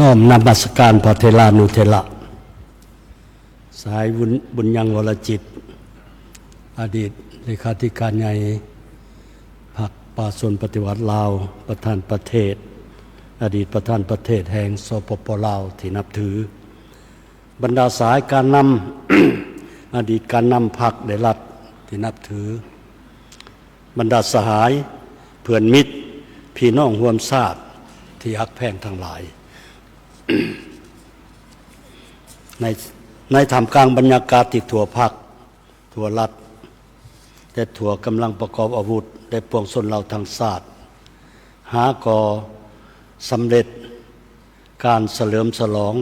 น้อมนมัสการพระเทรานุเทระสายบุญยังวรจิตอดีตเลขาธิการใหญ่พรรคป่าชนปฏิวัติลาวประธานประเทศอดีตประธานประเทศแห่งสปป.ลาวที่นับถือบรรดาสายการนำ อดีตการนำพรรคได้รัฐที่นับถือบรรดาสหายเพื่อนมิตรพี่น้องร่วมชาติที่ฮักแพงทั้งหลาย ในท่ามกลางบรรยากาศที่ทั่วภาคทั่วรัฐแต่ทั่วกำลังประกอบอาวุธได้ปวงชนเราทางศาสตร์หาก่อสำเร็จการเฉลิมฉลอง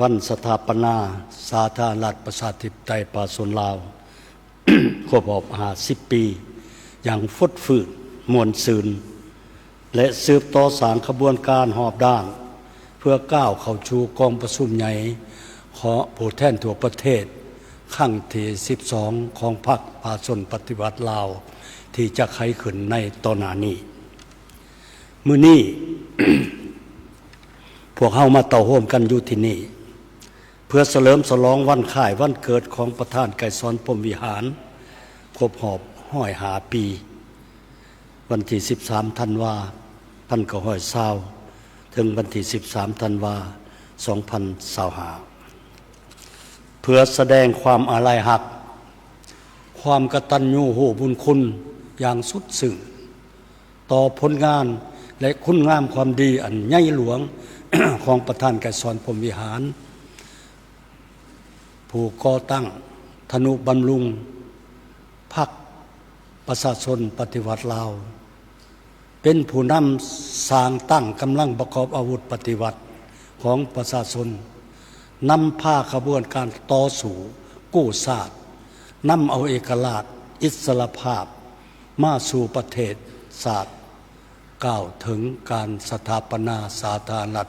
วันสถาปนาสาธารณรัฐประชาธิปไตยป่าชนลาว ครบรอบ50 ปีอย่างฟดฝืดมวลซืนและสืบต่อสารขบวนการหอบด้านเพื่อก้าวเข้าชูกองประชุมใหญ่ขอผู้แทนทั่วประเทศครั้งที่12ของพรรคป่าชนปฏิวัติลาวที่จะไขขึ้นในตอนนี้มื้อนี้ พวกเฮามาเต่าโฮมกันอยู่ที่นี่เพื่อเฉลิมฉลองวันข่ายวันเกิดของประธานไกรสอนพรหมวิหารครบรอบ105 ปีวันที่13 ธันวา1920ถึงวันที่13 ธันวา2025เพื่อแสดงความอาลัยหักความกตัญญูรู้บุญคุณอย่างสุดซึ้งต่อผลงานและคุณงามความดีอันใหญ่หลวง ของประธานไกรสอนพรหมวิหารผู้ก่อตั้งทนุบำรุงพรรคประชาชนปฏิวัติลาวเป็นผู้นำสร้างตั้งกำลังประกอบอาวุธปฏิวัติของประชาชนนำพาขบวนการต่อสู้กู้ชาตินำเอาเอกราชอิสรภาพมาสู่ประเทศชาติก้าวถึงการสถาปนาสาธารณรัฐ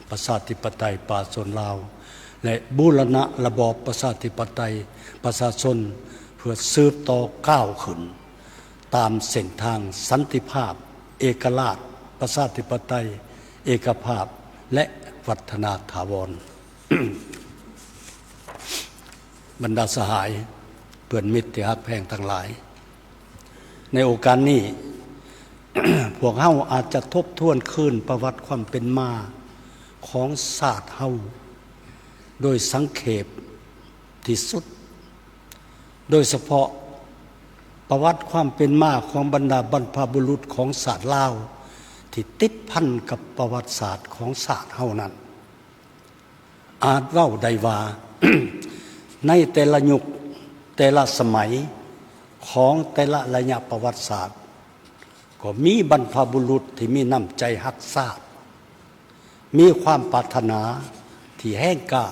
ประชาธิปไตยป่าชนลาวและบูรณะระบอบประชาธิปไตยประชาชนเพื่อสืบต่อก้าวขึ้นตามเส้นทางสันติภาพเอกราชประชาธิปไตยเอกภาพและวัฒนาถาวร บรรดาสหายเพื่อนมิตรที่ฮักแพงทั้งหลายในโอกาสนี้ พวกเฮาอาจจะทบทวนคืนประวัติความเป็นมาของศาสตร์เฮาโดยสังเขปที่สุดโดยเฉพาะประวัติความเป็นมาของบรรดาบรรพบุรุษของศาสตร์ลาวที่ติดพันกับประวัติศาสตร์ของศาสตร์เฮานั้นอาจเว้าได้ว่า ในแต่ละยุคแต่ละสมัยของแต่ละระยะประวัติศาสตร์ก็มีบรรพบุรุษที่มีน้ำใจรักชาติมีความปรารถนาที่แห้งกล้า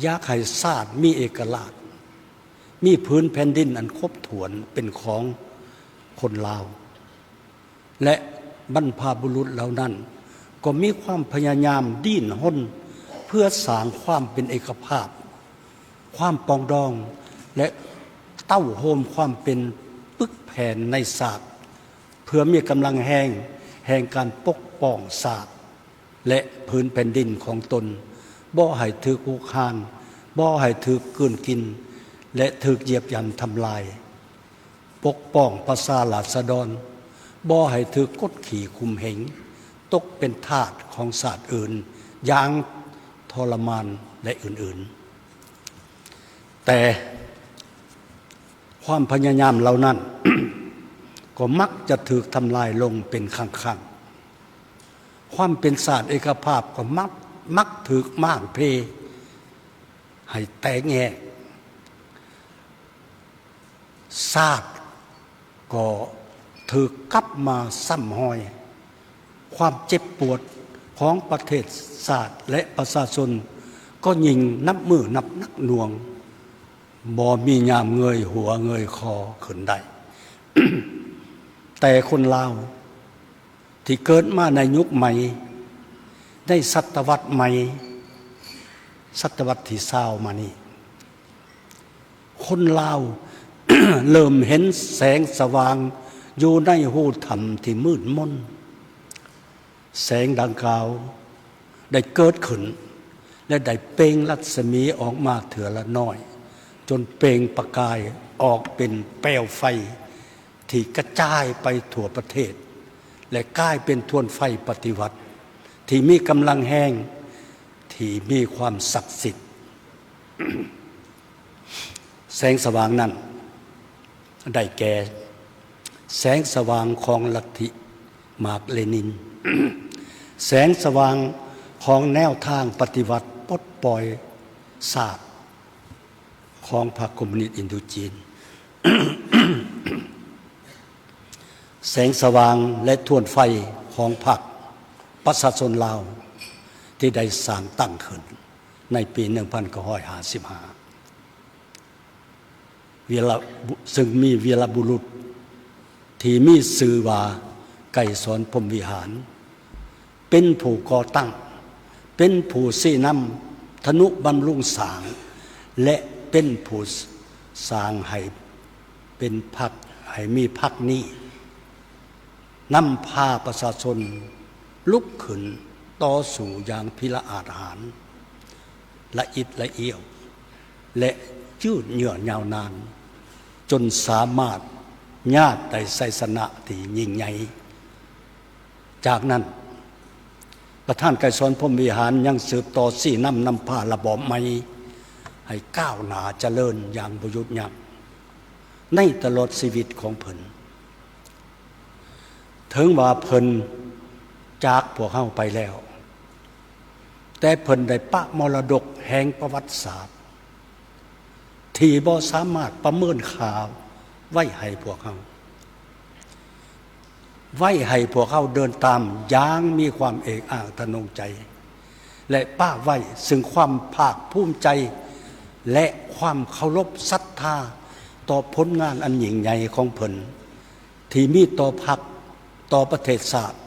อยากให้ชาติมีเอกราชมีพื้นแผ่นดินอันครบถ้วนเป็นของคนลาวและบรรพบุรุษเหล่านั้นก็มีความพยายามดิ้นรนเพื่อสร้างความเป็นเอกภาพความปรองดองและเต้าโฮมความเป็นปึกแผ่นในศาสตร์เพื่อมีกำลังแห่งการปกป้องศาสตร์และพื้นแผ่นดินของตนบ่ให้ถูกคุกคามบ่ให้ถูกกลืนกินและถูกเหยียบย่ำทำลายปกป้องประชาราษฎรบ่ให้ถูกกดขี่ข่มเหงตกเป็นทาสของศาสตร์อื่นอย่างทรมานและอื่นๆแต่ความพยายามเหล่านั้น ก็มักจะถูกทำลายลงเป็นครั้งๆความเป็นศาสตร์เอกภาพก็มักถูกม่านเพให้แตกแยกศาสตร์ก็ถูกกลับมาซ้ำหอยความเจ็บปวดของประเทศศาสตร์และประชาชนก็ยิ่งนับมือนับนักหน่วงบ่มียามเงยหัวเงยคอขึ้นได้ แต่คนลาวที่เกิดมาในยุคใหม่ได้ศตวรรษใหม่ศตวรรษที่20มานี่คนลาว เริ่มเห็นแสงสว่างอยู่ในหูธรรมที่มืดมน แสงดังกล่าวได้เกิดขึ้นและได้เปล่งรัศมีออกมาเถื่อละน้อยจนเปล่งประกายออกเป็นเปลวไฟที่กระจายไปทั่วประเทศและกลายเป็นทวนไฟปฏิวัติที่มีกำลังแห้งที่มีความศักดิ์สิทธิ์ แสงสว่างนั้นได้แก่แสงสว่างของลัทธิมาร์กเลนิน แสงสว่างของแนวทางปฏิวัติปลดปล่อยศาสตร์ของพรรคคอมมิวนิสต์อินโดจีน แสงสว่างและทวนไฟของพรรคประชาชนลาวที่ได้สร้างตั้งขึ้นในปี1955ซึ่งมีวีรบุรุษที่มีชื่อว่าไกรสอนพรหมวิหารเป็นผู้ก่อตั้งเป็นผู้ชี้นำธนุบำรุงสร้างและเป็นผู้สร้างให้เป็นพรรคให้มีพรรคนี้นำพาประชาชนลุกขึ้นต่อสู้อย่างพิละอาจหาญละอิดละเอี่ยวและยืดเยื้อยาวนานจนสามารถญาติได้ชัยชนะที่ยิ่งใหญ่จากนั้นประธานไกรสอนพรหมวิหารยังสืบต่อชี้นำพาระบอบใหม่ให้ก้าวหน้าเจริญอย่างบ่หยุดยั้งในตลอดชีวิตของเพิ่นถึงว่าเพิ่นจากพวกเฮาไปแล้วแต่เพิ่นได้ปะมรดกแห่งประวัติศาสตร์ที่บ่สามารถประเมินค่าไว้ให้พวกเฮาเดินตามอย่างมีความเอกอ้างทะนงใจและป้าไว้ซึ่งความภาคภูมิใจและความเคารพศรัทธาต่อผลงานอันยิ่งใหญ่ของเพิ่นที่มีต่อพรรคต่อประเทศชาติ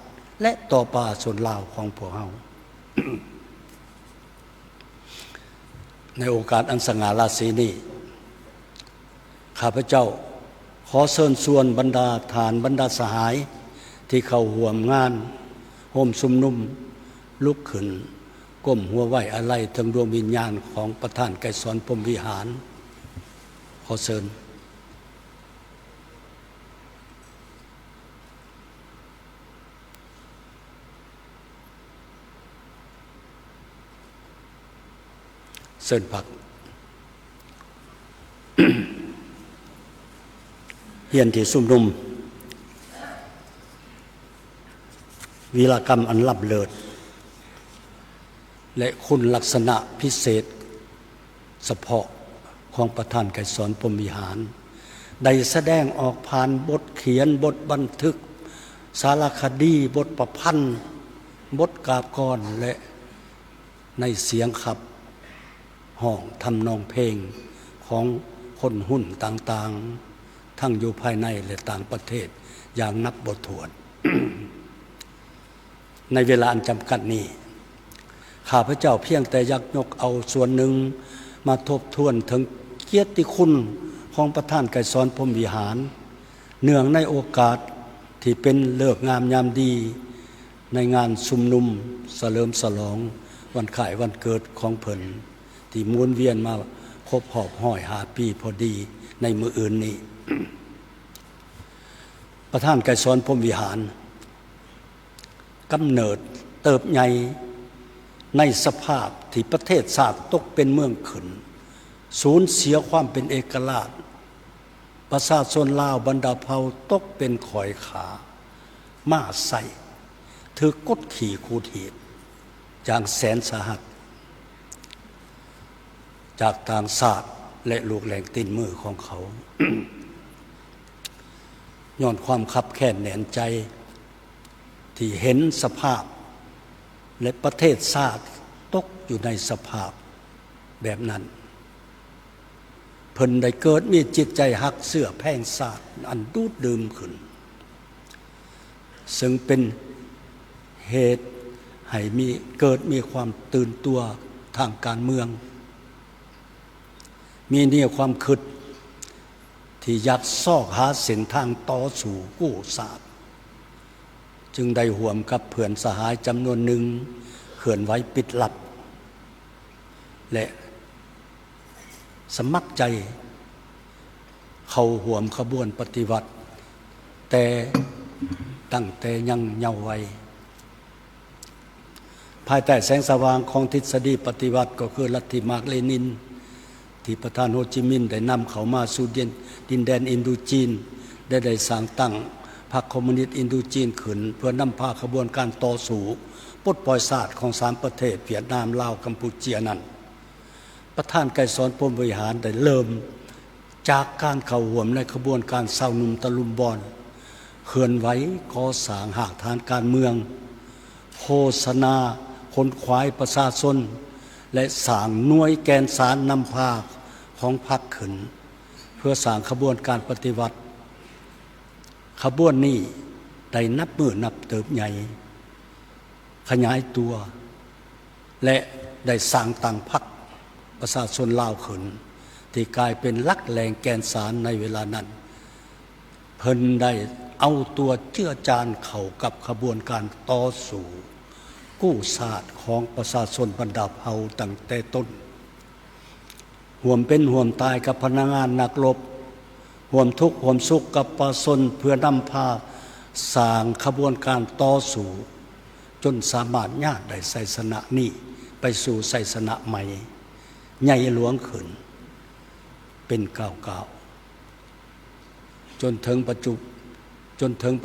และต่อประชาชนลาวของพวกเฮา ในโอกาสอันสง่าราศีนี้ข้าพเจ้าขอเชิญชวนบรรดาทานบรรดาสหายที่เข้าร่วมงานโฮมชุมนุมลุกขึ้นก้มหัวไหว้อาลัยถึงดวงวิญญาณของประธานไกรสอนพรหมวิหารขอเชิญพัก เฮียนที่ชุมนุมวีรกรรมอันล้ำเลิศและคุณลักษณะพิเศษเฉพาะของประธานไกรสอนพรหมวิหารได้แสดงออกผ่านบทเขียนบทบันทึกสารคดีบทประพันธ์บทกาบกรและในเสียงขับห้องทำนองเพลงของคนหุ้นต่างๆทั้งอยู่ภายในและต่างประเทศอย่างนับบ่ถ้วน ในเวลาอันจำกัดนี้ข้าพเจ้าเพียงแต่อยากยกเอาส่วนหนึ่งมาทบทวนถึงเกียรติคุณของประธานไกรสอนพรหมวิหารเนื่องในโอกาสที่เป็นฤกษ์งามยามดีในงานชุมนุมเฉลิมฉลองวันคล้ายวันเกิดของเพิ่นที่หมุนเวียนมาครบรอบ105 ปีพอดีในมื้ออื่นนี้ ประธานไกรสอนพรหมวิหารกำเนิดเติบใหญ่ในสภาพที่ประเทศชาติตกเป็นเมืองขึ้นสูญเสียความเป็นเอกราชประชาชนลาวบรรดาเผ่าตกเป็นข่อยขาม้าไส้ถือกดขี่ขูดหีบอย่างแสนสาหัสจากทางศาสตร์และลูกแหลงตีนมือของเขา ย้อนความคับแค้นแหนนใจที่เห็นสภาพและประเทศชาติตกอยู่ในสภาพแบบนั้นเพิ่นได้เกิดมีจิตใจฮักเสื้อแพงศาสตร์อันดูดดื่มขึ้นซึ่งเป็นเหตุให้เกิดมีความตื่นตัวทางการเมืองมีเนี่ยความคิดที่อยากซอกหาเส้นทางต่อสู่กู้ศาสตร์ จึงได้ห่วมกับเพื่อนสหายจำนวนหนึ่งเขื่อนไว้ปิดลับและสมัครใจเข้าห่วมขบวนปฏิวัติแต่ตั้งแต่ยังเยาว์วัยภายใต้แสงสว่างของทฤษฎีปฏิวัติก็คือลัทธิมาร์กเลนินที่ประธานโฮจิมินห์ได้นำเข้ามาสู่ดินแดนอินโดจีนได้สร้างตั้งพรรคคอมมิวนิสต์อินโดจีนขึ้นเพื่อนำพาขบวนการต่อสู้ปลดปล่อยชาติของ3ประเทศเวียดนามลาวกัมพูชีนั้นประธานไกรสอนพรหมวิหารได้เริ่มจากการเข้าร่วมในขบวนการเศร้าหนุ่มตะลุมบอนเคลื่อนไหวก่อสร้างหากฐานการเมืองโฆษณาคนขวายประชาชนและสร้างหน่วยแกนสารนำพาของพรรคขึ้นเพื่อสร้างขบวนการปฏิวัติขบวนนี้ได้นับมือนับเติบใหญ่ขยายตัวและได้สร้างตั้งพรรคประชาชนลาวขึ้นที่กลายเป็นหลักแหล่งแกนสารในเวลานั้นเพิ่นได้เอาตัวเจือจานเข้ากับขบวนการต่อสู้กู้ชาติของประชาชนบรรดาเผ่าตั้งแต่ต้นห่วมเป็นห่วมตายกับพนักงานนักรบห่วมทุกข์ห่วมสุขกับประชาชนเพื่อนำพาสร้างขบวนการต่อสู้จนสามารถญาติได้ไสสนะนี้ไปสู่ไสสนะใหม่ใหญ่หลวงขึ้นเป็นก้าวจนถึงปั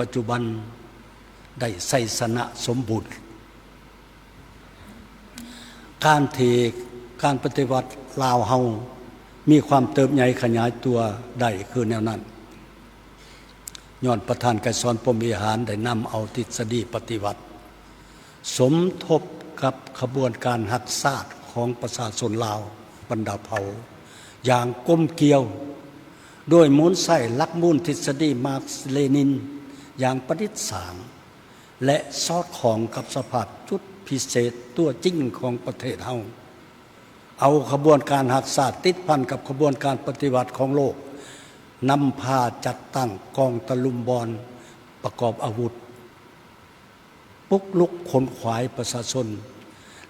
จจุบันได้ไสสนะสมบูรณ์การปฏิวัติลาวเฮามีความเติบใหญ่ขยายตัวได้คือแนวนั้นย้อนประธานไกรสอนพรหมวิหารได้นำเอาทฤษฎีปฏิวัติสมทบกับขบวนการหักษาต์ของประชาชนลาวบรรดาเผ่าอย่างกลมเกลียวโดยมูลใส่ลักมูลทฤษฎีมาร์กซ์เลนินอย่างประดิษฐ์สางและสอดคล้องกับสภาพจุดพิเศษตัวจริงของประเทศเฮาเอาขบวนการหักษาต์ติดพันกับขบวนการปฏิวัติของโลกนำพาจัดตั้งกองตะลุมบอลประกอบอาวุธปุกลุกขนขวายประชาชน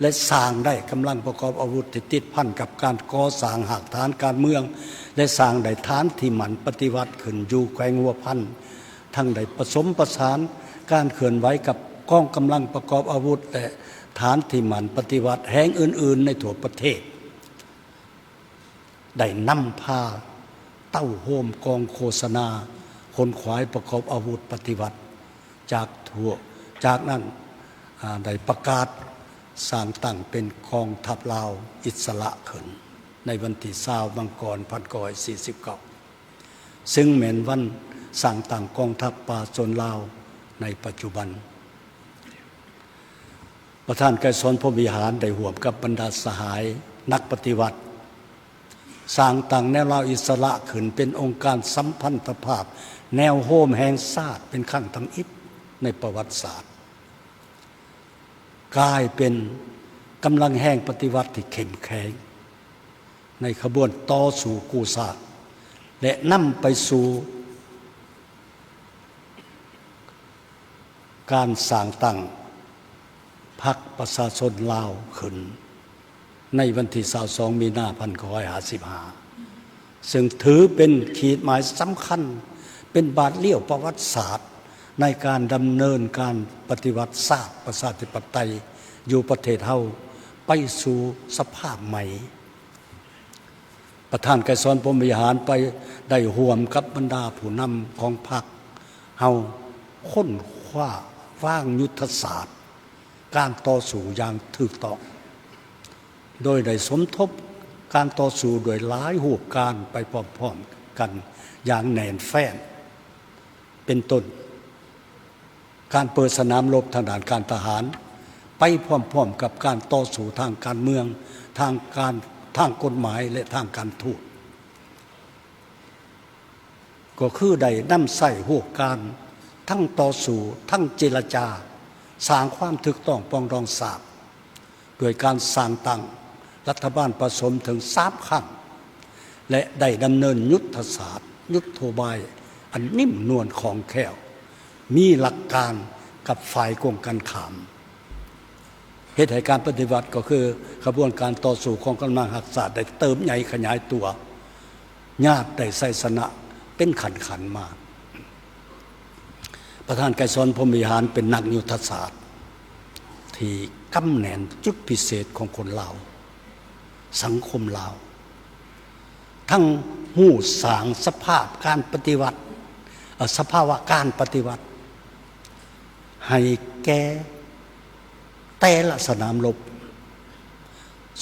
และสร้างได้กำลังประกอบอาวุธที่ติดพันกับการก่อสร้างหากฐานการเมืองและสร้างได้ฐานที่หมั่นปฏิวัติขึ้นอยู่แขวงหัวพันทั้งได้ผสมประสานการเคลื่อนไหวกับกองกำลังประกอบอาวุธและฐานที่หมั่นปฏิวัติแห่งอื่นๆในทั่วประเทศได้นำพาเต้าโฮมกองโฆษณาคนขวายประกอบอาวุธปฏิวัติจากนั้นได้ประกาศสร้างตั้งเป็นกองทัพลาวอิสระขึ้นในวันที่20มังกร1949ซึ่งแม่นวันสร้างตั้งกองทัพประชาชนลาวในปัจจุบันประธานไกรสอนพรหมวิหารได้ร่วมกับบรรดาสหายนักปฏิวัติสร้างตั้งแนวลาวอิสระขึ้นเป็นองค์การสัมพันธภาพแนวโฮมแห่งชาติเป็นครั้งทำอิฐในประวัติศาสตร์กลายเป็นกำลังแห่งปฏิวัติที่เข้มแข็งในขบวนต่อสู่กู้ชาติและนำไปสู่การสร้างตั้งพรรคประชาชนลาวขึ้นในวันที่22มีนาคม1955ซึ่งถือเป็นขีดหมายสำคัญเป็นบาทเลี้ยวประวัติศาสตร์ในการดำเนินการปฏิวัติศาสตร์ประชาธิปไตยอยู่ประเทศเฮาไปสู่สภาพใหม่ประธานไกรสอนพรหมวิหารไปได้ร่วมกับบรรดาผู้นำของพรรคเฮาค้นคว้าวางยุทธศาสตร์การต่อสู้อย่างถูกต้องโดยได้สมทบการต่อสู้โดยหลายรูปการไปพร้อมๆกันอย่างแน่นแฟ้นเป็นต้นการเปิดสนามรบทางด้านการทหารไปพร้อมๆกับการต่อสู้ทางการเมืองทางกฎหมายและทางการทูตก็คือได้นำใส่รูปการทั้งต่อสู้ทั้งเจรจาสร้างความถูกต้องปรองดองศาสตร์โดยการสร้างตั้งรัฐบาลผสมถึง3ครั้งและได้ดำเนินยุทธศาสตร์ยุทโธบายอันนิ่มนวลของแคล่วมีหลักการ กับฝ่ายกงกันขามเหตุให้การปฏิวัติก็คือขบวนการต่อสู้ของกำลังหักษาได้เติมใหญ่ขยายตัวญาติได้ไสสนะเป็นขันมาประธานไกรสอนพรหมวิหารเป็นนักยุทธศาสตร์ที่กำแหนนจุดพิเศษของคนลาวสังคมลาวทั้งหู้สางสภาพการปฏิวัติสภาวะการปฏิวัติให้แก่แต่ละสนามรบ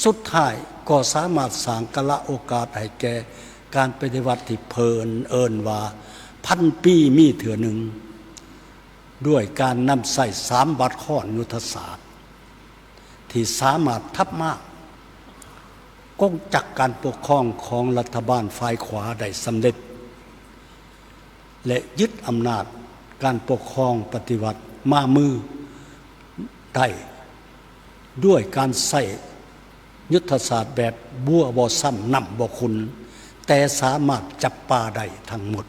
สุดท้ายก็สามารถสร้างกละโอกาสให้แก่การปฏิวัติที่เพลินเอิญว่าพันปีมีเถื่อหนึ่งด้วยการนำใส่3 วัดข้อยุทธศาสตร์ที่สามารถทับมากกงจักการปกครองของรัฐบาลฝ่ายขวาได้สำเร็จและยึดอำนาจการปกครองปฏิวัติมามือได้ด้วยการใส่ยุทธศาสตร์แบบบัวบ่ซ้ำนำบ่คุณแต่สามารถจับปลาได้ทั้งหมด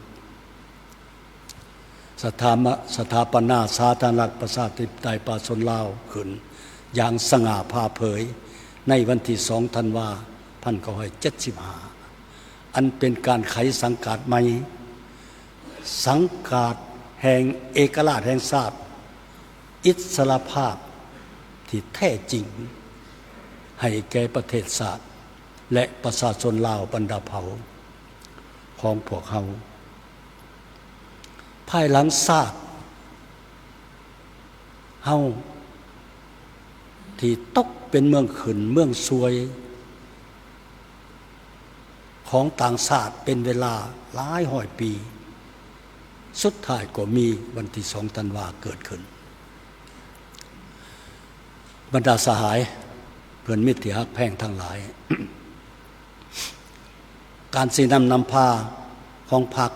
สถาปนาสาธารณรัฐประชาธิปไตยประชาชนลาวขึ้นอย่างสง่าผ่าเผยในวันที่2 ธันวาคม 1975อันเป็นการไขสังกัดใหม่สังกัดแห่งเอกราชแห่งชาติอิสรภาพที่แท้จริงให้แก่ประเทศชาติและประชาชนลาวบรรดาเผ่าของพวกเขาภายหลังทราบเฮาที่ตกเป็นเมืองขึ้นเมืองซวยของต่างชาติเป็นเวลาหลายร้อยปีสุดท้ายก็มีวันที่2 ธันวาคมเกิดขึ้นบรรดาสหายเพื่อนมิตรที่ฮักแพงทั้งหลาย การสีนำพาของพรรค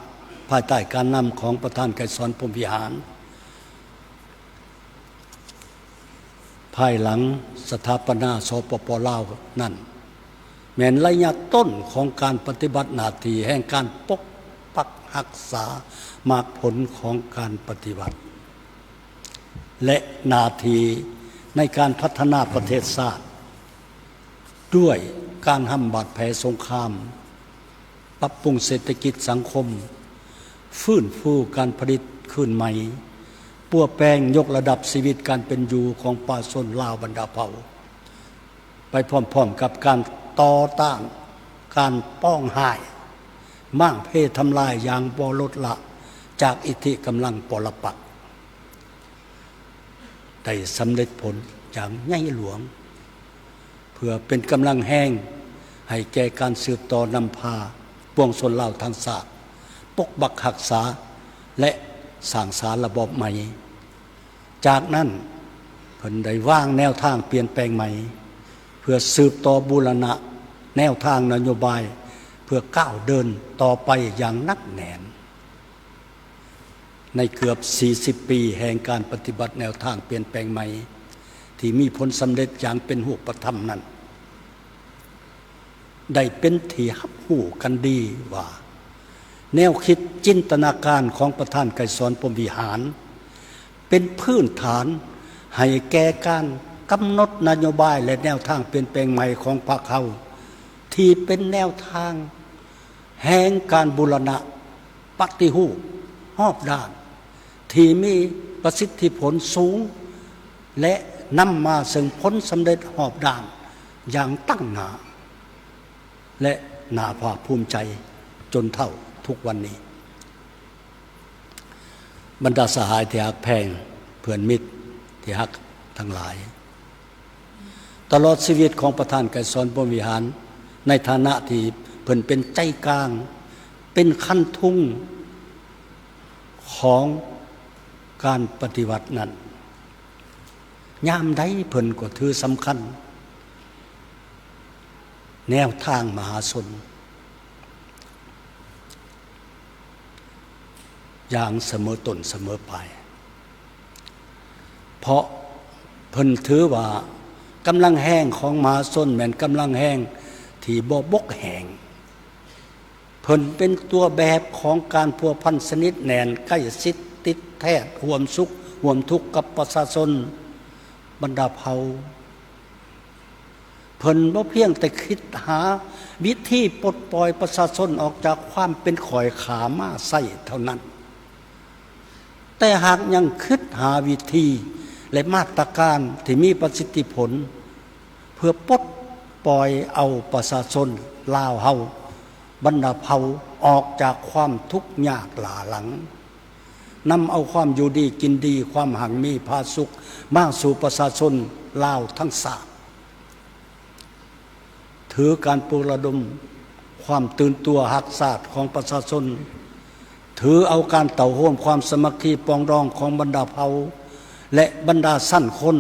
ภายใต้การนำของประธานไกรสอนพรหมวิหารภายหลังสถาปนาสปป.ลาวนั่นแม้นระยะต้นของการปฏิบัติหน้าที่แห่งการปกปักรักษามรรคผลของการปฏิบัติและหน้าที่ในการพัฒนาประเทศชาติด้วยการห้ำบาดแผลสงครามปรับปรุงเศรษฐกิจสังคมฟื้นฟูการผลิตขึ้นใหม่ปั้วแปลงยกระดับชีวิตการเป็นอยู่ของประชาชนลาวบรรดาเผ่าไปพร้อมๆกับการต่อต้านการป้องหายมั่งเพศทำลายอย่างบ่ลดละจากอิทธิกำลังปรปักษ์ได้สำเร็จผลอย่างใหญ่หลวงเพื่อเป็นกำลังแห้งให้แก่การสืบต่อนำพาปวงชนลาวทางศาสตร์ปกปักรักษาและสร้างสรรค์ระบบใหม่จากนั้นเพิ่นได้วางแนวทางเปลี่ยนแปลงใหม่เพื่อสืบต่อบูรณะแนวทางนโยบายเพื่อก้าวเดินต่อไปอย่างนักแน่นในเกือบ40 ปีแห่งการปฏิบัติแนวทางเปลี่ยนแปลงใหม่ที่มีผลสำเร็จอย่างเป็นรูปธรรมนั้นได้เป็นที่รับรู้กันดีว่าแนวคิดจินตนาการของประธานไกรสอนพรหมวิหารเป็นพื้นฐานให้แก่การกำหนดนโยบายและแนวทางเปลี่ยนแปลงใหม่ของพรรคเขาที่เป็นแนวทางแห่งการบูรณะปฏิรูปรอบด้านที่มีประสิทธิผลสูงและนำมาซึ่งผลสำเร็จรอบด้านอย่างตั้งหน้าและน่าภาคภูมิใจจนเท่าทุกวันนี้บรรดาสหายที่ฮักแพงเพื่อนมิตรที่ฮักทั้งหลายตลอดชีวิตของประธานไกรสอนพรหมวิหารในฐานะที่เพิ่นเป็นใจกลางเป็นขั้นทุ่งของการปฏิวัตินั้นยามใดเพิ่นก็ถือสำคัญแนวทางมหาชนอย่างเสมอต้นเสมอปลายเพราะเพิ่นถือว่ากำลังแห้งของมหาชนแม่นกำลังแห้งที่บ่บกแห้งเพิ่นเป็นตัวแบบของการพัวพันสนิทแน่นใกล้ชิดติดแท้ร่วมสุข ร่วมทุกข์กับประชาชนบรรดาเผ่าเพิ่นบ่เพียงแต่คิดหาวิธีปลดปล่อยประชาชนออกจากความเป็นข่อยขาม้าไส้เท่านั้นแต่หากยังคิดหาวิธีและมาตรการที่มีประสิทธิผลเพื่อปลดปล่อยเอาประชาชนลาวเฮาบรรดาเผ่าออกจากความทุกข์ยากหลาหลังนำเอาความอยู่ดีกินดีความหังมีผาสุขมาสู่ประชาชนลาวทั้งสามถือการปลุกระดมความตื่นตัวหักศาสตร์ของประชาชนถือเอาการเต่าโหมความสมัครปองดองของบรรดาเผ่าและบรรดาสั้นคน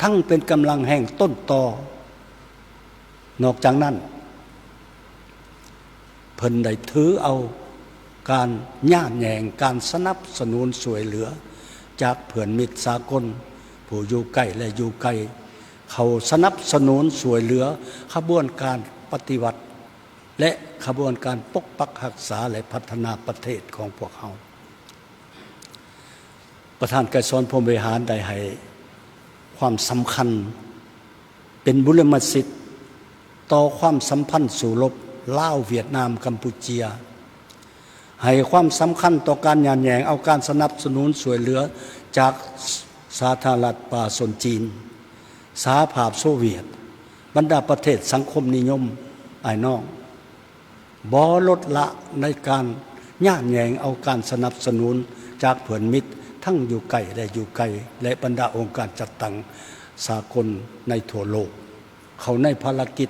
ทั้งเป็นกำลังแห่งต้นตอนอกจากนั้นเพิ่นได้ถือเอาการย่าแหย่งการสนับสนุนสวยเหลือจากเพื่อนมิตรสากลผู้อยู่ใกล้และอยู่ไกลเขาสนับสนุนสวยเหลือขบวนการปฏิวัติและขบวนการปกปักรักษาและพัฒนาประเทศของพวกเขาประธานไกรสอนพรหมวิหารได้ให้ความสำคัญเป็นบุรมสิทธิ์ต่อความสัมพันธ์สู่รบลาวเวียดนามกัมพูเชียให้ความสำคัญต่อการย่าแหย่งเอาการสนับสนุนสวยเหลือจากสาธารณรัฐประชาชนจีนสหภาพโซเวียตบรรดาประเทศสังคมนิยมไอ้น้องบ่ลดละในการย่าแหย่งเอาการสนับสนุนจากเพื่อนมิตรทั้งอยู่ไกลและอยู่ไกลและบรรดาองค์การจัดตั้งสากลในทั่วโลกเขาในภารกิจ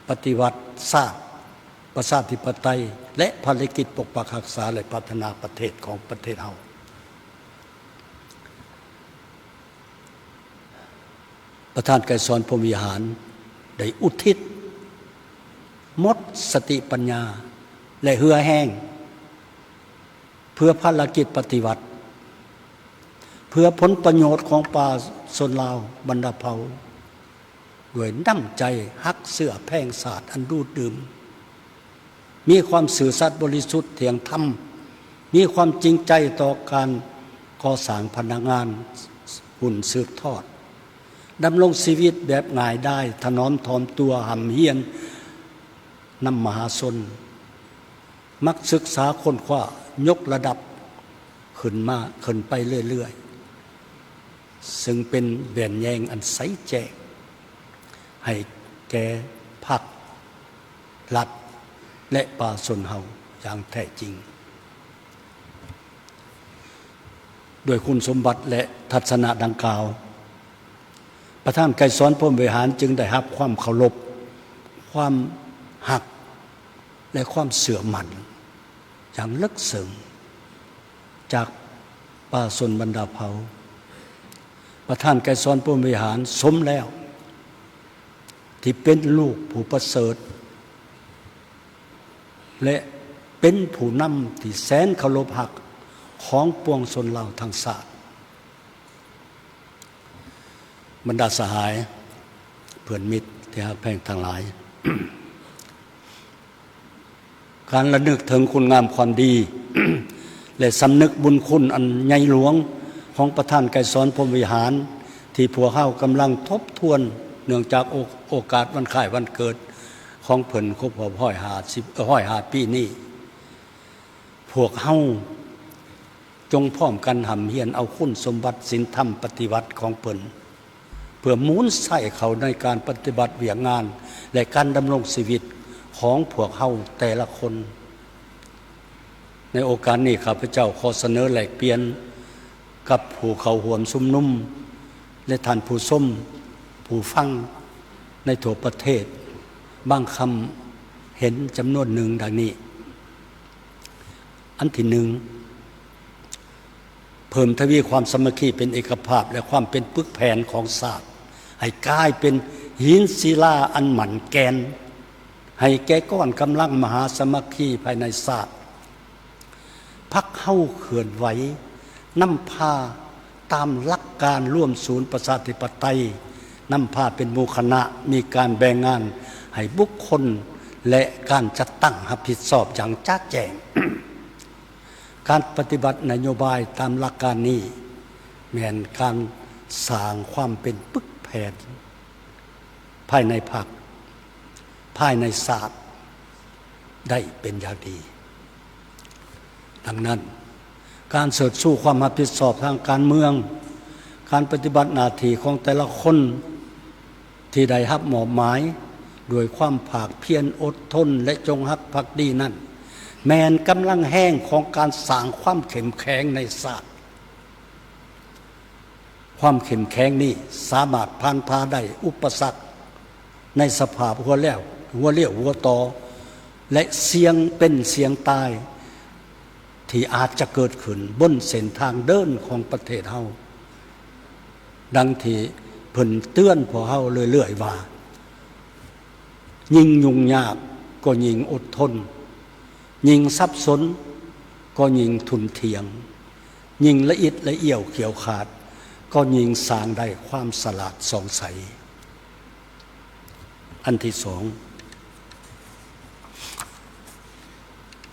ปฏิวัติศาสตร์ประชาธิปไตยและภารกิจปกปักรักษาและพัฒนาประเทศของประเทศเฮาประธานไกรสอนพรหมวิหารได้อุทิศหมดสติปัญญาและเหือแห้งเพื่อภารกิจปฏิวัติเพื่อผลประโยชน์ของประชาชนลาวบรรดาเผ่าด้วยน้ำใจฮักเสื้อแพงศาสตร์อันดูดดื่มมีความสื่อสัตย์บริสุทธิ์เที่ยงธรรมมีความจริงใจต่อการก่อสร้างพนักงานหุ่นสืบทอดดำรงชีวิตแบบง่ายได้ถนอมถ่อมตัวหำเฮียนนำมหาชนมักศึกษาค้นคว้ายกระดับขึ้นไปเรื่อยๆซึ่งเป็นแหวนแยงอันใสแจ้งให้แก่ภาครัฐและประชาชนเฮาอย่างแท้จริงด้วยคุณสมบัติและทัศนะดังกล่าวประธานไกรสอนพรหมวิหารจึงได้รับความเคารพความหักและความเสื่อมั่นอย่างลึกซึ้งจากประชาชนบรรดาเผ่าประธานไกรสอนพรหมวิหารสมแล้วที่เป็นลูกผู้ประเสริฐและเป็นผู้นำที่แสนเคารพหักของปวงชนเราทั้งชาติบรรดาสหายเพื่อนมิตรที่ฮักแพงทั้งหลาย การระลึกถึงคุณงามความดี และสำนึกบุญคุณอันใหญ่หลวงของประธานไกรสอนพรหมวิหารที่พวกเฮากำลังทบทวนเนื่องจากโอกาสวันคล้ายวันเกิดของเพิ่นครบรอบ150 ปีนี้พวกเฮาจงพร้อมกันหำเฮียนเอาคุณสมบัติศีลธรรมปฏิวัติของเพิ่นเพื่อหมุนใส่เขาในการปฏิบัติเวียงงานและการดำรงชีวิตของพวกเฮาแต่ละคนในโอกาสนี้ข้าพเจ้าขอเสนอแลกเปลี่ยนกับผู้เข้าร่วมชุมนุมและท่านผู้ชมผู้ฟังในทั่วประเทศบางคำเห็นจำนวนหนึ่งดังนี้อันที่หนึ่งเพิ่มทวีความสามัคคีเป็นเอกภาพและความเป็นปึกแผ่นของศาสตร์ให้กลายเป็นหินศิลาอันหมั่นแกนให้แก่ก้อนกำลังมหาสามัคคีภายในศาสตร์พักเฮ้าเขื่อนไหวนำพาตามหลักการร่วมศูนย์ประชาธิปไตยนำพาเป็นหมู่คณะมีการแบ่งงานให้บุคคลและการจัดตั้งรับผิดชอบอย่างชัดแจ้ง การปฏิบัตินโยบายตามหลักการนี้ แม่นการสร้างความเป็นปึกแผ่นภายในพรรคภายในศาสตร์ได้เป็นอย่างดีดังนั้นการเสริฐสู้ความรับผิดชอบทางการเมืองการปฏิบัติหน้าที่ของแต่ละคนที่ได้รับมอบหมายด้วยความภาคเพียรอดทนและจงรักภักดีนั้นแม้นกำลังแห้งของการสร้างความเข้มแข็งในศาสตร์ความเข้มแข็งนี้สามารถผ่านพาได้อุปสรรคในสภาพหัวเลี้ยวหัวต่อและเสียงเป็นเสียงตายที่อาจจะเกิดขึ้นบนเส้นทางเดินของประเทศเฮาดังที่เพิ่นเตือนพวกเฮาเรื่อยๆว่ายิ่งยุ่งยากก็ยิ่งอดทนยิ่งสับสนก็ยิ่งทุนเถียงยิ่งละเอียดละเอี่ยวเขียวขาดก็ยิ่งสร้างได้ความสลาดส่องใสอันที่สอง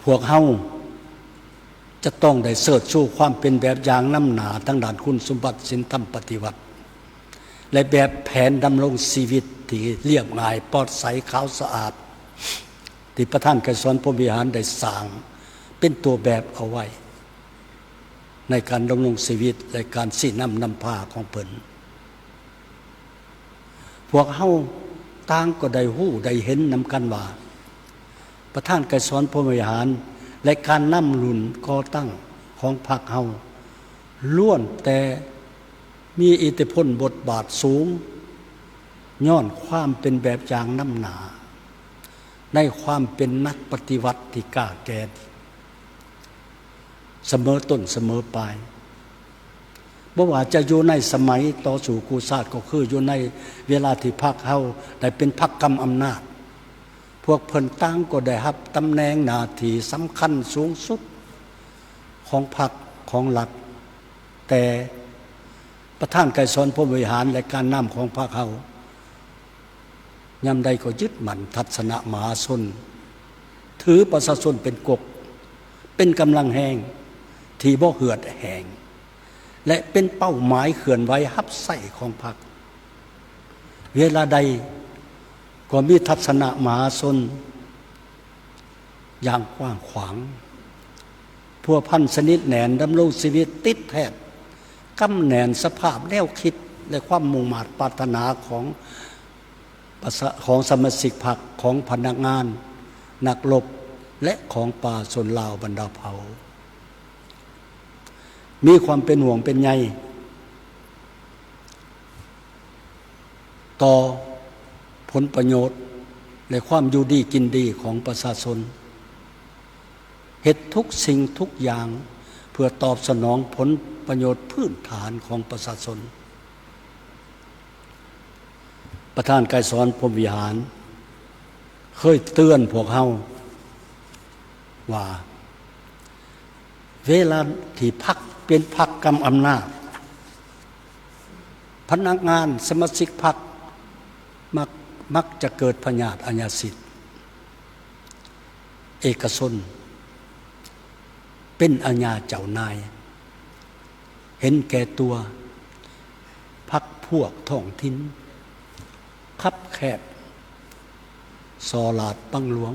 พวกเฮาจะต้องได้เสิร์ชสู้ความเป็นแบบอย่างน้ำหนาทั้งด้านคุณสมบัติศีลธรรมปฏิบัติและแบบแผนดำรงชีวิตที่เรียบง่ายปลอดใสขาวสะอาดที่พระท่านไกรสอนพรหมวิหารได้สร้างเป็นตัวแบบเอาไว้ในการดำรงชีวิตและการสิ้นนำพาของเพิ่นพวกเฮาต่างก็ได้ฮู้ได้เห็นนำกันว่าพระท่านไกรสอนพรหมวิหารและการนำรุ่นก่อตั้งของพรรคเฮาล้วนแต่มีอิทธิพลบทบาทสูงย้อนความเป็นแบบอย่างน้ำหนาในความเป็นนักปฏิวัติที่กล้าแก่เสมอต้นเสมอปลายบ่ว่าจะอยู่ในสมัยต่อสู่กูชาติก็คืออยู่ในเวลาที่พรรคเฮาได้เป็นพรรคกำอำนาจพวกเพิ่นต่างก็ได้รับตำแหน่งหน้าที่สำคัญสูงสุดของพรรคของรัฐแต่ประธานไกรสอนพรหมวิหารและการนำของพรรคเฮายามใดก็ยึดมั่นทัศนะมหาชนถือประชาชนเป็นกบเป็นกำลังแห่งที่บ่เหือดแห้งและเป็นเป้าหมายเขื่อนไว้ฮับใส่ของพรรคเวลาใดก็มีทัศนะมหาชนอย่างกว้างขวางพัวพันสนิทแหนนดำรงชีวิตติดแทบกำแหนนสภาพแนวคิดและความมุ่งมั่นปรารถนาของสมาชิกพรรคของพนักงานนักรบและของป่าชนลาวบรรดาเผ่ามีความเป็นห่วงเป็นใยต่อผลประโยชน์และความอยู่ดีกินดีของประชาชนเฮ็ดทุกสิ่งทุกอย่างเพื่อตอบสนองผลประโยชน์พื้นฐานของประชาชนประธานไกรสอนพรหมวิหารเคยเตือนพวกเฮาว่าเวลาที่พรรคเป็นพรรคกำอำนาจพนักงานสมาชิกพรรคมักจะเกิดพยาธิอัญญาสิทธิ์เอกชนเป็นอาญาเจ้านายเห็นแก่ตัวพรรคพวกท้องถิ่นคับแคบซอลาดปังหลวง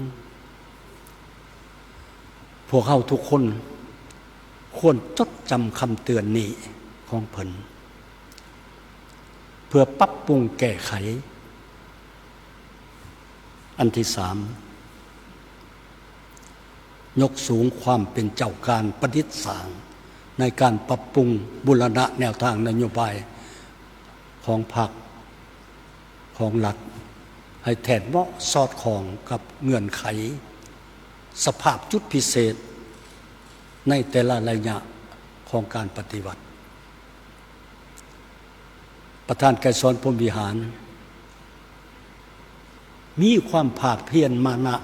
พวกเขาทุกคนควรจดจำคำเตือนนี้ของเพิ่นเพื่อปรับปรุงแก้ไขอันที่สามยกสูงความเป็นเจ้าการประดิษฐ์สร้างในการปรับปรุงบูรณะแนวทางนโยบายของพรรคของรัฐให้แทนเหมาะสอดคล้องกับเงื่อนไขสภาพจุดพิเศษในแต่ละระยะของการปฏิวัติประธานไกรสอนพรหมวิหารมีความภาคเพียรมานะ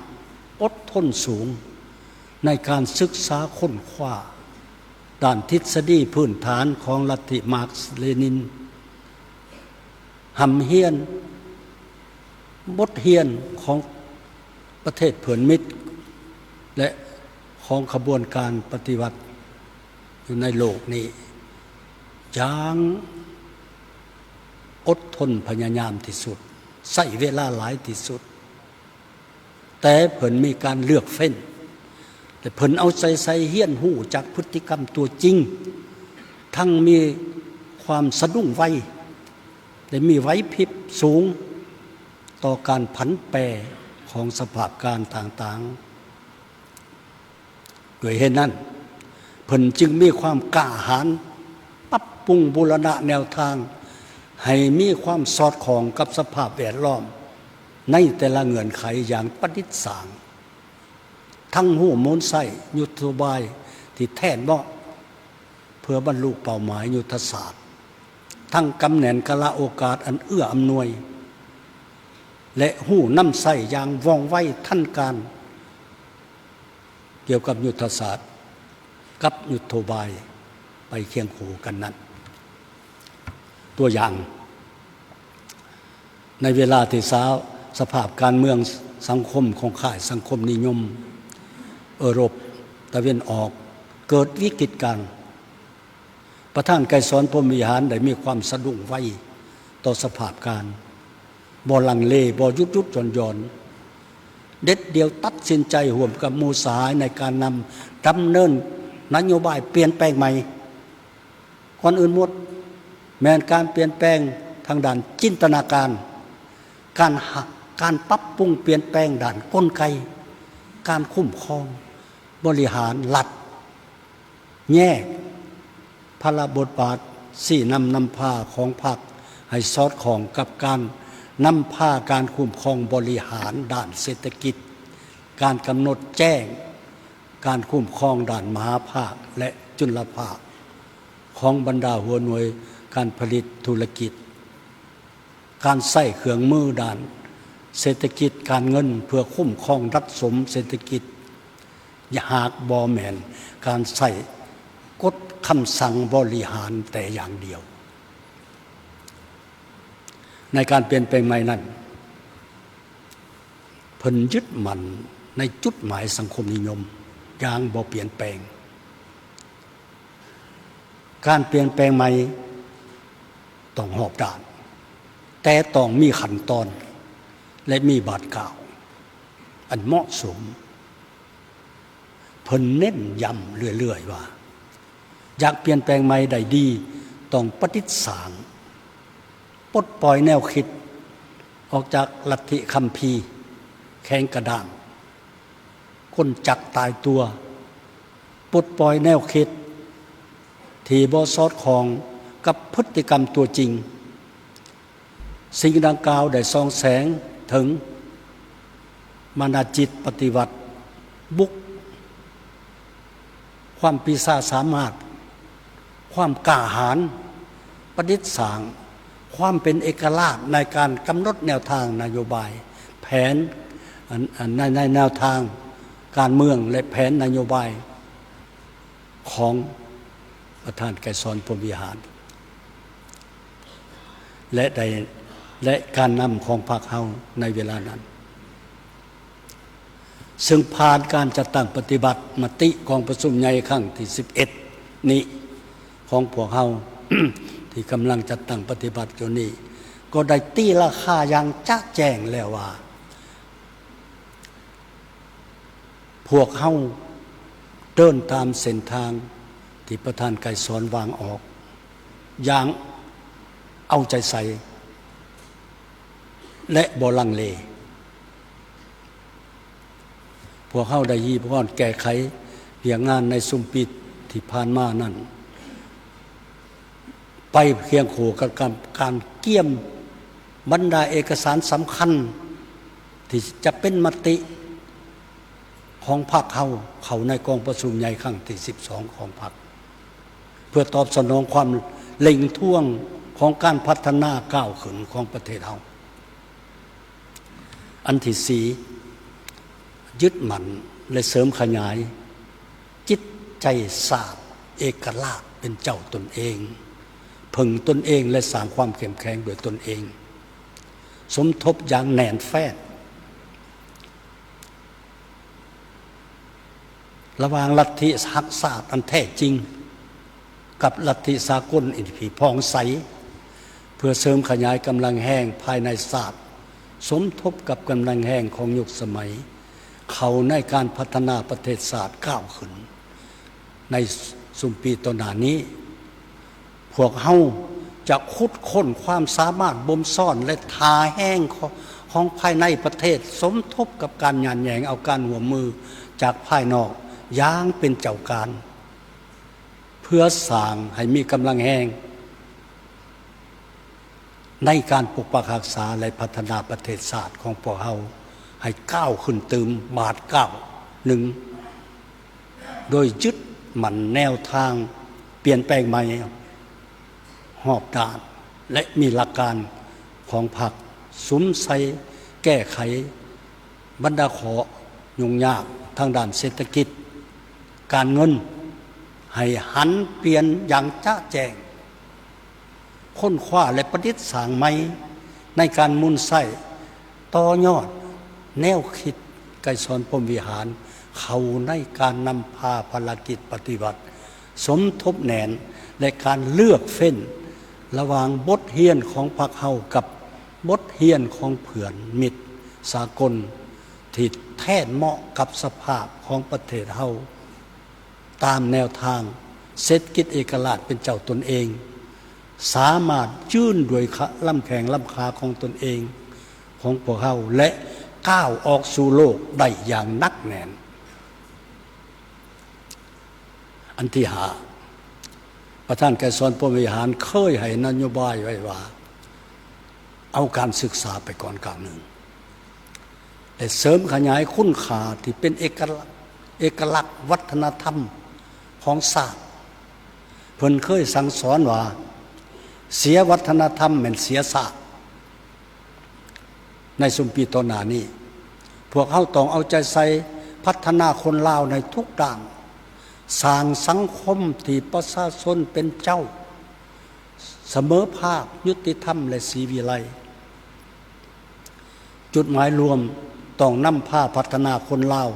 อดทนสูงในการศึกษาค้นคว้าด้านทฤษฎีพื้นฐานของลัทธิมาร์กซ์เลนินหำเฮียนบทเรียนของประเทศเพื่อนมิตรและของขบวนการปฏิวัติอยู่ในโลกนี้ อย่างอดทนพยายามที่สุดใช้เวลาหลายที่สุดแต่เพิ่นมีการเลือกเฟ้นแต่เพิ่นเอาใจใส่เฮียนหู้จากพฤติกรรมตัวจริงทั้งมีความสะดุ้งไวและมีไหวพริบสูงต่อการผันแปรของสภาพการต่างๆด้วยเหตุนั้นเพิ่นจึงมีความกล้าหาญปรับปรุงบูรณะแนวทางให้มีความสอดคล้องกับสภาพแวดล้อมในแต่ละเงื่อนไขอย่างประดิษฐ์สางทั้งหู้มูลไส้ยุทธบายที่แท้เหมาะเพื่อบรรลุเป้าหมายยุทธศาสตร์ทั้งกำแหน่งกะละโอกาสอันเอื้ออำนวยและหู้นำไส้อย่างว่องไวทันการเกี่ยวกับยุทธศาสตร์กับยุทธบายไปเคียงคู่กันนั้นตัวอย่างในเวลาที่สภาพการเมืองสังคมของข่ายสังคมนิยมยุโรปตะวันออกเกิดวิกฤตการณ์ประธานไกรสอนพรหมวิหารได้มีความสะดุ้งไวต่อสภาพการบ่ลังเลบ่ยุดหย่อนเด็ดเดียวตัดสินใจร่วมกับหมู่สหายในการดำเนินนโยบายเปลี่ยนแปลงใหม่ก่อนอื่นหมดแม้นการเปลี่ยนแปลงทางด้านจินตนาการการปรับปรุงเปลี่ยนแปลงด้านกลไกการคุ้มครองบริหารรัฐแยกพระบทบาทสี่นำพาของพรรคให้สอดคล้องกับการนำพาการคุ้มครองบริหารด้านเศรษฐกิจการกำหนดแจ้งการคุ้มครองด้านมหาภาคและจุลภาคของบรรดาหัวหน่วยการผลิตธุรกิจการใช้เครื่องมือด้านเศรษฐกิจการเงินเพื่อคุ้มครองรัฐสมเศรษฐกิจหากบ่แม่นการใช้กฎคำสั่งบริหารแต่อย่างเดียวในการเปลี่ยนแปลงใหม่นั้นเพิ่นยึดมั่นในจุดหมายสังคมนิยมอย่างบ่เปลี่ยนแปลงการเปลี่ยนแปลงใหม่ต้องหอบด้านแต่ต้องมีขั้นตอนและมีบาทกล่าวอันเหมาะสมเพิ่นเน้นย้ำเรื่อยๆว่าอยากเปลี่ยนแปลงใหม่ได้ดีต้องประดิษฐ์สร้างปลดปล่อยแนวคิดออกจากลัทธิคัมภีร์แข็งกระด้างคนจักตายตัวปลดปล่อยแนวคิดที่บ่สอดคล้องกับพฤติกรรมตัวจริงสิ่งดังกล่าวได้ส่องแสงถึงมนจิตปฏิวัติบุกความปีศาจสามารถความกล้าหาญประดิษฐ์สร้างความเป็นเอกราชในการกำหนดแนวทางนโยบายแผนในแนวทางการเมืองและแผนนโยบายของประธานไกรสอนพรหมวิหารและการนำของพรรคเฮาในเวลานั้นซึ่งผ่านการจัดตั้งปฏิบัติมติของประชุมใหญ่ครั้งที่11นี้ของพวกเฮา ที่กำลังจัดตั้งปฏิบัติอยู่นี้ก็ได้ตีราคาอย่างจะแจ้งแล้วว่าพวกเฮาเดินตามเส้นทางที่ประธานไกรสอนวางออกอย่างเอาใจใส่และบ่ลังเลพวกเขาได้ยีบก้อนแก้ไขเรื่องงานในซุมปีที่ผ่านมานั้นไปเคียงคู่กับการเกี่ยมบรรดาเอกสารสำคัญที่จะเป็นมติของพรรคเขาในกองประชุมใหญ่ครั้งที่12ของพรรคเพื่อตอบสนองความเร่งท่วงของการพัฒนาก้าวขึ้นของประเทศเราอันที่สี่ยึดมั่นและเสริมขยายจิตใจศาสตร์เอกราชเป็นเจ้าตนเองพึงตนเองและสร้างความเข้มแข็งโดยตนเองสมทบอย่างแน่นแฟ้นระหว่างลัทธิหักศาสตร์อันแท้จริง กับลัทธิสากลอินทรีพองใสเพื่อเสริมขยายกำลังแห่งภายในศาสตร์สมทบกับกำลังแห่งของยุคสมัยเขาในการพัฒนาประเทศศาสตร์ก้าวขึ้นในสุมปีต่อหน้านี้พวกเฮาจะคุดค้นความสามารถบ่มซ่อนและทาแห้งของภายในประเทศสมทบกับการหยาดแหยงเอาการหัวมือจากภายนอกอย่างเป็นเจ้าการเพื่อสร้างให้มีกำลังแห่งในการปกปักรักษาและพัฒนาประเทศศาสตร์ของพวกเฮาให้ก้าวขึ้นตืมบาทก้าวหนึ่งโดยยึดมั่นแนวทางเปลี่ยนแปลงใหม่หอบด้านและมีหลักการของพรรคสุมใสแก้ไขบรรดาขอยุ่งยากทางด้านเศรษฐกิจการเงินให้หันเปลี่ยนอย่างจ้าแจ้งค้นคว้าและประดิษฐ์สร้างใหม่ในการหมุนไส้ต่อยอดแนวคิดไกรสอนพรหมวิหารเข้าในการนำพาภารกิจปฏิบัติสมทบแนนและการเลือกเฟ้นระหว่างบทเรียนของพรรคเฮากับบทเรียนของเพื่อนมิตรสากลที่แท้เหมาะกับสภาพของประเทศเฮาตามแนวทางเศรษฐกิจเอกราชเป็นเจ้าตนเองสามารถยืนด้วยลำแข็งลำขาของตนเองของพวกเฮาและก้าวออกสู่โลกได้อย่างนักแน่นอันที่หาประธานไกรสอนพรหมวิหารเคยให้นโยบายไว้ว่าเอาการศึกษาไปก่อนกลางหนึ่งแต่เสริมขยายคุณค่าที่เป็นเอกลักษณ์วัฒนธรรมของศาสตร์เพิ่นเคยสั่งสอนว่าเสียวัฒนธรรมเหมือนเสียศาสตร์ในสุมปีต่อหน้านี้พวกเขาต้องเอาใจใส่พัฒนาคนลาวในทุกด้านสร้างสังคมที่ประชาชนเป็นเจ้าเสมอภาคยุติธรรมและศรีวิไลจุดหมายรวมต้องนำพาพัฒนาคนลาว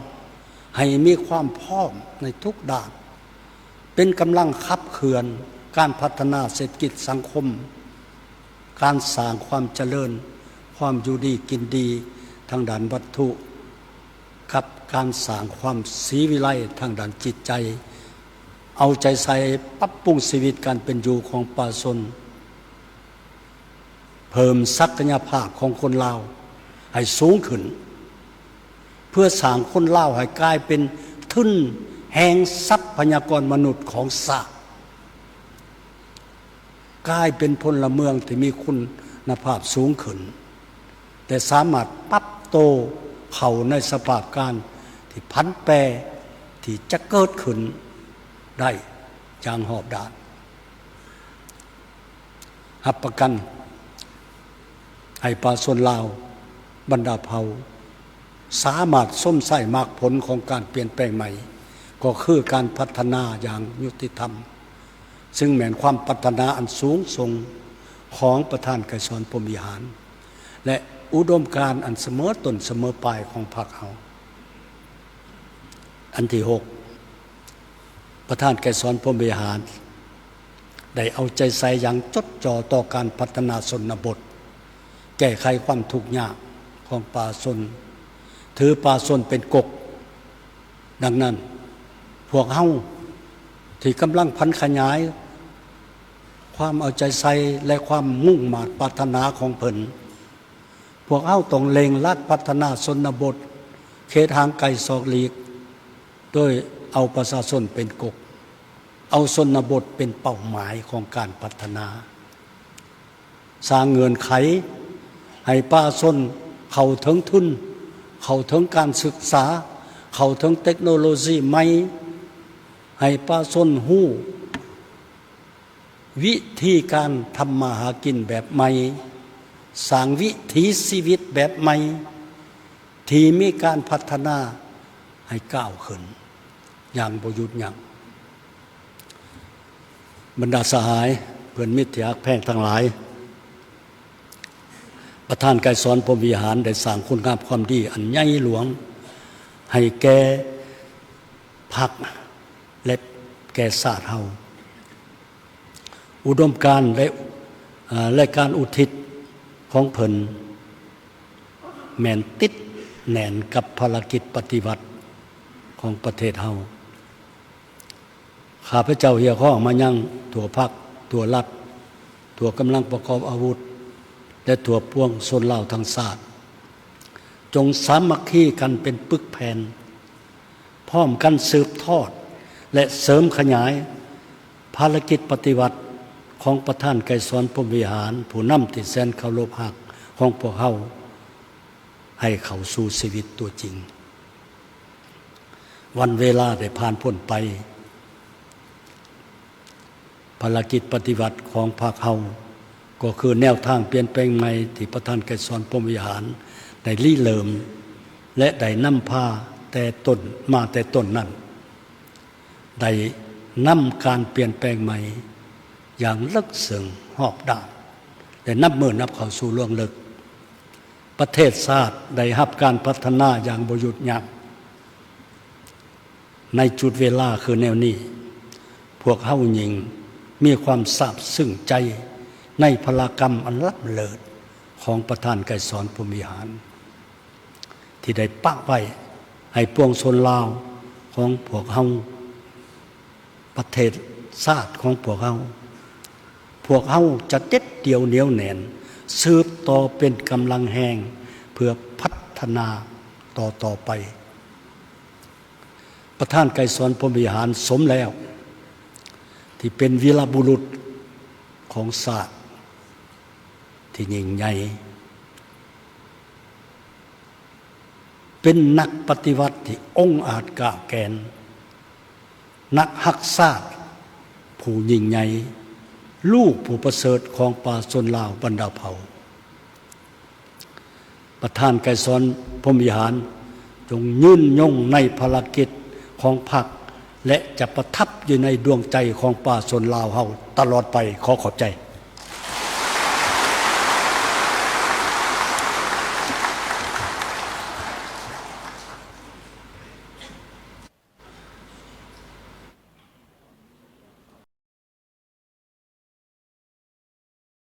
ให้มีความพร้อมในทุกด้านเป็นกำลังขับเคลื่อนการพัฒนาเศรษฐกิจสังคมการสร้างความเจริญความอยู่ดีกินดีทางด้านวัตถุกับการสร้างความศรีวิไลทางด้านจิตใจเอาใจใส่ปรับปรุงชีวิตการเป็นอยู่ของประชาชนเพิ่มศักยภาพของคนลาวให้สูงขึ้นเพื่อสร้างคนลาวให้กลายเป็นทุนแห่งทรัพยากรมนุษย์ของชาติกลายเป็นพลเมืองที่มีคุณภาพสูงขึ้นแต่สามารถปรับโตเข้าในสภาพการที่พันแปรที่จะเกิดขึ้นได้อย่างหอบด้านรับประกันให้ประชาชนลาวบรรดาเผ่าสามารถส้มใส่มากผลของการเปลี่ยนแปลงใหม่ก็คือการพัฒนาอย่างยุติธรรมซึ่งแม้นความพัฒนาอันสูงส่งของประธานไกรสอนพรหมวิหารและอุดมการณ์อันเสมอต้นเสมอปลายของพรรคเฮาอันที่6ประธานไกรสอนพรหมวิหารได้เอาใจใส่อย่างจดจ่อต่อการพัฒนาชนบทแก้ไขความทุกข์ยากของประชาชนถือประชาชนเป็นกกดังนั้นพวกเฮาที่กำลังพันขยายความเอาใจใส่และความมุ่งมา่ปรารถนาของเพิ่นพวกเฮาต้องเล็งลัดพัฒนาชนบทเขตห่างไกลศอกหลีกโดยเอาประชาชนเป็นกกเอาชนบทเป็นเป้าหมายของการพัฒนาสร้างเงื่อนไขให้ประชาชนเข้าถึงทุนเข้าถึงการศึกษาเข้าถึงเทคโนโลยีใหม่ให้ประชาชนฮู้วิธีการทำมาหากินแบบใหม่สร้างวิถีชีวิตแบบใหม่ที่มีการพัฒนาให้ก้าวขึ้นอย่างบ่หยุดยั้งบรรดาสหายเพื่อนมิตรที่รักแพงทั้งหลายประธานไกรสอนพรหมวิหารได้สร้างคุณงามความดีอันใหญ่หลวงให้แก่พรรคและแก่ชาติเฮา อุดมการณ์และการอุทิศของเพิ่นแม่นติดแน่นกับภารกิจปฏิวัติของประเทศเฮาข้าพเจ้าเฮียข้อมายังตัวพรรคตัวรัฐตัวกำลังประกอบอาวุธและตัวปวงชนเหล่าทั้งชาติจงสามัคคีกันเป็นปึกแผ่นพร้อมกันสืบทอดและเสริมขยายภารกิจปฏิวัติของประธานไกรสอนพรหมวิหารผู้นำที่แสนเคารพรักของพวกเฮาให้เข้าสู่ชีวิตตัวจริงวันเวลาได้ผ่านพ้นไปภารกิจปฏิวัติของพรรคเฮาก็คือแนวทางเปลี่ยนแปลงใหม่ที่ประธานไกรสอนพรหมวิหารได้ริเริ่มและได้นำพาแต่ต้นนั้นได้นำการเปลี่ยนแปลงใหม่อย่างลึกซึ้งรอบด้านและนับเข้าสู่ล่วงลึกประเทศชาติได้รับการพัฒนาอย่างบ่หยุดยั้งในจุดเวลาคือแนวนี้พวกเฮาหญิงมีความซาบซึ้งใจในพลากรรมอันล้ำเลิศของประธานไกรสอนพรหมวิหารที่ได้ปะไว้ให้ปวงชนลาวของพวกเฮาประเทศชาติของพวกเฮาจะเด็ดเดี่ยวเหนียวแน่นสืบต่อเป็นกำลังแห่งเพื่อพัฒนาต่อไปประธานไกรสอนพรหมวิหารสมแล้วที่เป็นวีรบุรุษของชาติที่ยิ่งใหญ่เป็นนักปฏิวัติที่องอาจกล้าแกนนักฮักชาติผู้ยิ่งใหญ่ลูกผู้ประเสริฐของป่าชนลาวบรรดาเผ่าประธานไกรสอนพรหมวิหารจงยืนยงในภารกิจของพรรคและจะประทับอยู่ในดวงใจของป่าชนลาวเฮาตลอดไปขอขอบใจ